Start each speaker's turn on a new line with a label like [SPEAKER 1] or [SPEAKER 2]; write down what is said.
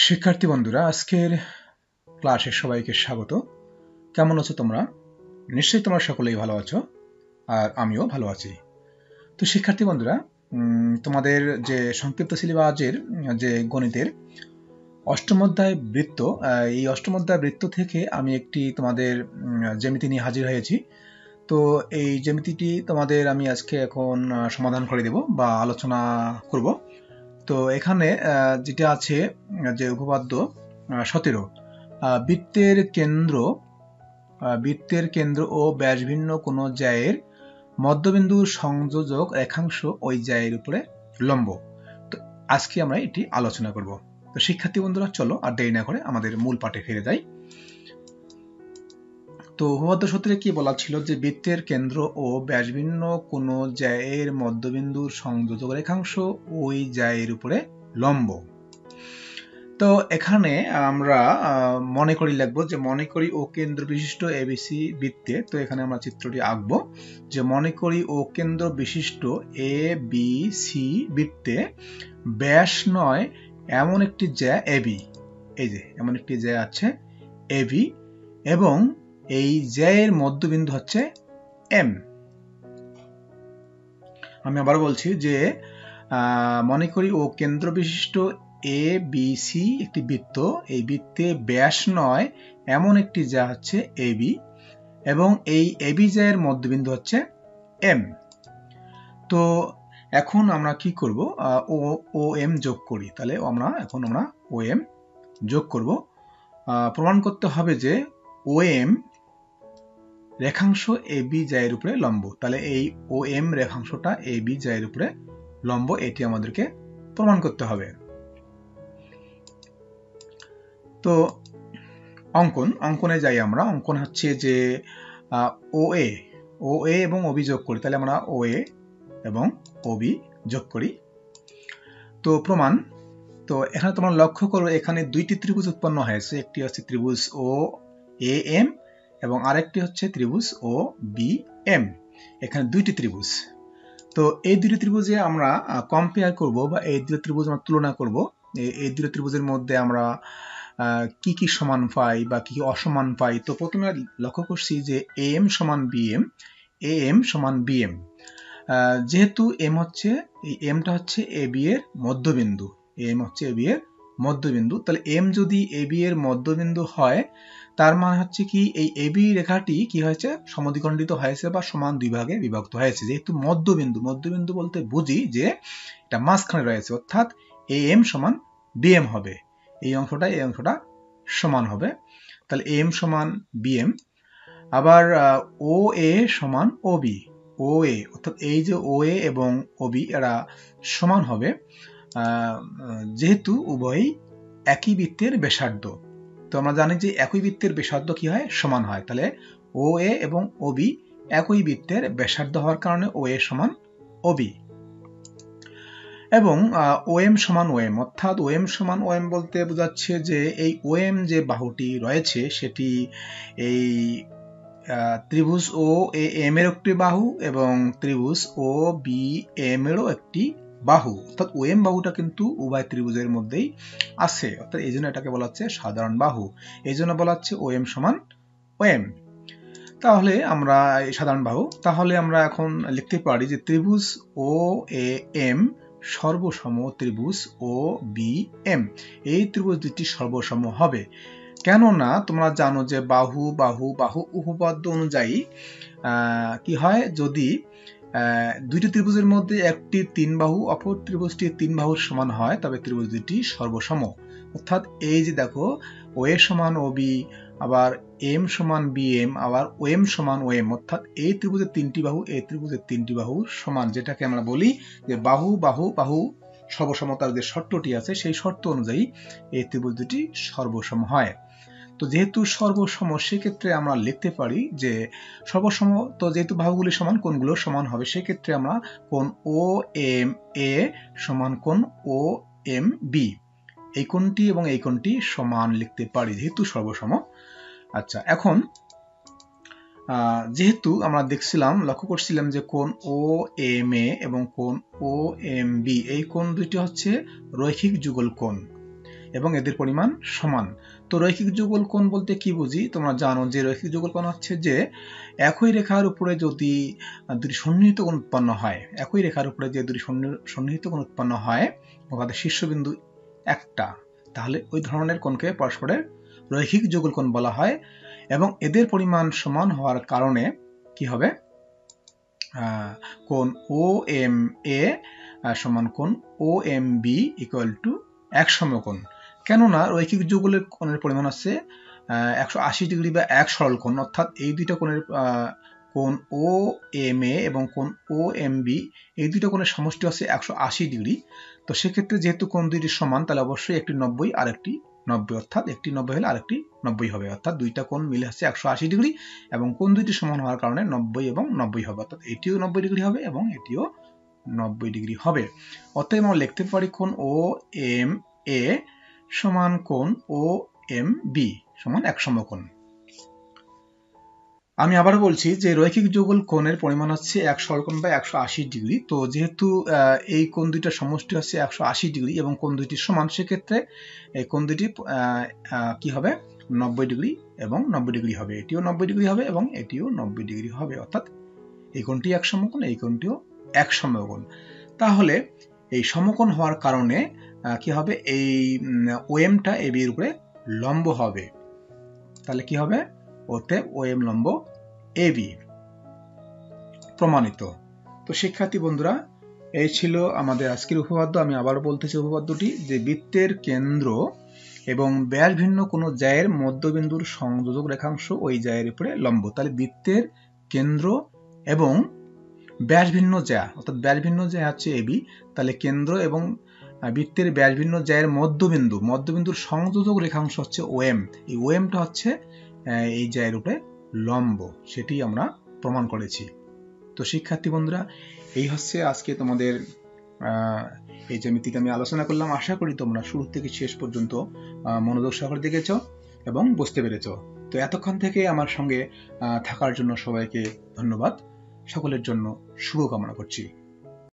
[SPEAKER 1] শিক্ষার্থী বন্ধুরা, আজকের ক্লাসে সবাইকে স্বাগত। কেমন আছো তোমরা? নিশ্চয়ই তোমরা সকলেই ভালো আছো, আর আমিও ভালো আছি। তো শিক্ষার্থী বন্ধুরা, তোমাদের যে সংক্ষিপ্ত সিলেবাসের যে গণিতের অষ্টম অধ্যায় বৃত্ত, এই অষ্টম অধ্যায় বৃত্ত থেকে আমি একটি তোমাদের জ্যামিতি নিয়ে হাজির হয়েছি। তো এই জ্যামিতিটি তোমাদের আমি আজকে এখন সমাধান করে দেব বা আলোচনা করব। তো এখানে যেটা আছে যে উপপাদ্য 17, বৃত্তের কেন্দ্র ও ব্যাসভিন্ন কোনো জ্যায়ের মধ্যবিন্দুর সংযোজক রেখাংশ ওই জ্যায়ের উপরে লম্ব। তো আজকে আমরা এটি আলোচনা করব। তো শিক্ষার্থী বন্ধুরা, চলো আর দেরি না করে আমাদের মূল পাঠে ফিরে যাই। তো উপপাদ্য 17 কি বলা ছিল যে বৃত্তের কেন্দ্র ও ব্যাসভিন্ন কোনো জ্যায়ের মধ্যবিন্দুর সংযোজক রেখাংশ ওই জ্যায়ের উপরে লম্ব। তো এখানে আমরা মনে করি লিখবো যে মনে করি ও কেন্দ্র বিশিষ্ট এবিসি বৃত্তে, তো এখানে আমরা চিত্রটি আঁকবো যে মনে করি ও কেন্দ্র বিশিষ্ট এ বি সি বৃত্তে ব্যাস নয় এমন একটি জ্যা এবি, এই যে এমন একটি জ্যা আছে এবি, এবং এই জ্যায়ের মধ্যবিন্দু হচ্ছে এম। আমি আবার বলছি যে মনে করি ও কেন্দ্র বিশিষ্ট এ বি সি একটি বৃত্ত, এই বৃত্তে ব্যাস নয় এমন একটি জ্যা হচ্ছে এবি, এবং এই এবি জ্যায়ের মধ্যবিন্দু হচ্ছে এম। তো এখন আমরা কি করব, ও এম যোগ করি। তাহলে আমরা ও এম যোগ করব। প্রমাণ করতে হবে যে ও এম রেখাংশ এবি জ্যায়ের উপরে লম্ব। তাহলে এই ও এম রেখাংশটা এবি জ্যায়ের উপরে লম্ব, এটি আমাদেরকে প্রমাণ করতে হবে। তো অঙ্কনে যাই আমরা। অঙ্কন হচ্ছে যে ও এ এবং ওবি যোগ করি। তাহলে আমরা ও এ এবং ওবি যোগ করি। তো প্রমাণ, তো এখানে তোমরা লক্ষ্য করো এখানে দুইটি ত্রিভুজ উৎপন্ন হয়েছে। একটি হচ্ছে ত্রিভুজ ও এ এম এবং আরেকটি হচ্ছে ত্রিভুজ ও বি এম। এখানে দুইটি ত্রিভুজ। তো এই দুটি ত্রিভুজে আমরা কম্পেয়ার করব বা এই দুটি ত্রিভুজ আমরা তুলনা করব। এই দুটি ত্রিভুজের মধ্যে আমরা কি কি সমান পাই বা কি কি অসমান পাই। তো প্রথমে লক্ষ্য করছি যে এ এম সমান বি এম, যেহেতু এম হচ্ছে, এই এমটা হচ্ছে এ বি এর মধ্যবিন্দু, এম হচ্ছে এ বি এর মধ্যবিন্দু। তাহলে এম যদি এ বি এর মধ্যবিন্দু হয়, তার মানে হচ্ছে কি এই এ বি রেখাটি কি হয়েছে, সমদ্বিখণ্ডিত হয়েছে বা সমান দুই ভাগে বিভক্ত হয়েছে। যেহেতু মধ্যবিন্দু বলতে বুঝি যে এটা মাঝখানে রয়েছে, অর্থাৎ এ এম সমান বি এম হবে। এই অংশটা সমান হবে। তাহলে এম সমান বি এম। আবার ও এ সমান ও বি, ও এ অর্থাৎ এই যে ও এ এবং ও বি এরা সমান হবে, যেহেতু উভয়ই একই বৃত্তের ব্যাসার্ধ। তো আমরা জানি যে একই বৃত্তের ব্যাসার্ধ কি হয়, সমান হয়। তাহলে ও এ এবং ও বি একই বৃত্তের ব্যাসার্ধ হওয়ার কারণে ও এ সমান ও বি। এবং ও এম সমান ও এম, অর্থাৎ ও এম সমান ও এম বলতে বোঝাচ্ছে যে এই ও এম যে বাহুটি রয়েছে সেটি এই ত্রিভুজ ও এ এম এর একটি বাহু এবং ত্রিভুজ ও বি এম এরও একটি বাহু, অর্থাৎ ও এম বাহুটা কিন্তু উভয় ত্রিভুজের মধ্যেই আছে, অর্থাৎ এই জন্য এটাকে বলা হচ্ছে সাধারণ বাহু। এই জন্য বলা হচ্ছে ও এম সমান ও এম। তাহলে আমরা সাধারণ বাহু, তাহলে আমরা এখন লিখতে পারি যে ত্রিভুজ ও এ এম সর্বসম ত্রিভুজ ও বি এম, এই ত্রিভুজ দুটি সর্বসম হবে। কেননা তোমরা জানো যে বাহু উপপাদ্য অনুযায়ী কি হয়, যদি দুইটি ত্রিভুজের মধ্যে একটি তিন বাহু অপর ত্রিভুজটি তিন বাহুর সমান হয় তবে ত্রিভুজ দুটি সর্বসম। অর্থাৎ এই যে দেখো ও এ সমান ও বি, আবার এম সমান বি এম, আবার ও এম সমান ও এম, অর্থাৎ এই ত্রিভুজের তিনটি বাহু এই ত্রিভুজের তিনটি বাহু সমান, যেটাকে আমরা বলি যে বাহু সর্বসমতার যে শর্তটি আছে সেই শর্ত অনুযায়ী এই ত্রিভুজ দুটি সর্বসম হয়। তো যেহেতু সর্বসম, সেক্ষেত্রে আমরা লিখতে পারি যে সর্বসম, তো যেহেতু বাহুগুলি সমান কোণগুলো সমান হবে, সেক্ষেত্রে আমরা কোণ ও এম এ সমান কোণ ও এম বি, এই কোণটি এবং এই কোণটি সমান লিখতে পারি যেহেতু সর্বসম। আচ্ছা, এখন যেহেতু আমরা লক্ষ্য করছিলাম যে কোণ ও এম এ এবং কোণ ও এম বি, এই কোণ দুইটি হচ্ছে রৈখিক যুগল কোণ, এবং এদের পরিমাণ সমান। তো রৈখিক যুগল কোণ বলতে কি বুঝি? তোমরা জানো যে রৈখিক যুগল কোণ হচ্ছে যে একই রেখার উপরে যদি দুটি সন্নিহিত কোণ উৎপন্ন হয়, একই রেখার উপরে যে দুটি সন্নিহিত কোণ উৎপন্ন হয় তাদের শীর্ষবিন্দু একটা, তাহলে ওই ধরনের কোণকে পরস্পরের রৈখিক যুগল কোণ বলা হয়। এবং এদের পরিমাণ সমান হওয়ার কারণে কি হবে? কোণ OMA সমান কোণ OMB ইকুয়াল টু এক সমকোণ। কেননা রৈখিক যুগলের কোণের পরিমাণ আছে 180 ডিগ্রি বা এক সরল কোণ, অর্থাৎ এই দুইটা কোণের কোণ OMA এবং কোণ OMB এই দুইটা কোণের সমষ্টি আছে 180 ডিগ্রি। তো সেক্ষেত্রে যেহেতু কোণ দুইটি সমান, তাহলে অবশ্যই একটি 90 আর একটি 90, অর্থাৎ একটি 90 হলে আরেকটি 90 হবে, অর্থাৎ দুইটা কোণ মিলে হচ্ছে 180 ডিগ্রি এবং কোণ দুইটি সমান হওয়ার কারণে 90 এবং 90 হবে, অর্থাৎ এটিও 90 ডিগ্রি হবে এবং এটিও 90 ডিগ্রি হবে। অতএব আমরা লিখতে পারি কোণ OMA সমান কোণ OMB সমান এক সমকোণ। আমি আবার বলছি যে রৈখিক যুগল কোণের পরিমাণ হচ্ছে এক সরলকোণ বা 180 ডিগ্রি। তো যেহেতু এই কোণ দুইটার সমষ্টি হচ্ছে 180 ডিগ্রি এবং কোণ দুইটি সমান, সেক্ষেত্রে এই কোণ দুইটি কি হবে? 90 ডিগ্রি এবং 90 ডিগ্রি হবে, এটিও 90 ডিগ্রি হবে এবং এটিও 90 ডিগ্রি হবে, অর্থাৎ এই কোণটি এক সমকোণ, এই কোণটিও এক সমকোণ। তাহলে এই সমকোণ হওয়ার কারণে কি হবে? এই OMটা AB এর উপরে লম্ব হবে, তাহলে কি হবে? ওতে OM লম্ব AB প্রমাণিত। তো শিক্ষার্থী বন্ধুরা, এই ছিল আমাদের আজকের উপপাদ্য। আমি আবার বলতেছি উপপাদ্যটি, যে বৃত্তের কেন্দ্র এবং ব্যাস ভিন্ন কোনো জ্যায়ের মধ্যবিন্দুর সংযোজক রেখাংশ ওই জ্যায়ের উপরে লম্ব। তাহলে বৃত্তের কেন্দ্র এবং ব্যাস ভিন্ন জ্যা, অর্থাৎ ব্যাস ভিন্ন জ্যা হচ্ছে AB, তাহলে কেন্দ্র এবং বৃত্তের ব্যাস ভিন্ন জ্যায়ের মধ্যবিন্দুর সংযোজক রেখাংশ হচ্ছে OM। এই OMটা হচ্ছে এই জ্যায়ের উপরে লম্ব, সেটি আমরা প্রমাণ করেছি। তো শিক্ষার্থী বন্ধুরা, এই হচ্ছে আজকে তোমাদের এই জ্যামিতিকে আমি আলোচনা করলাম। আশা করি তোমরা শুরু থেকে শেষ পর্যন্ত মনোযোগ সহকারে দেখেছ এবং বুঝতে পেরেছ। তো এতক্ষণ থেকে আমার সঙ্গে থাকার জন্য সবাইকে ধন্যবাদ। সকলের জন্য শুভকামনা করছি।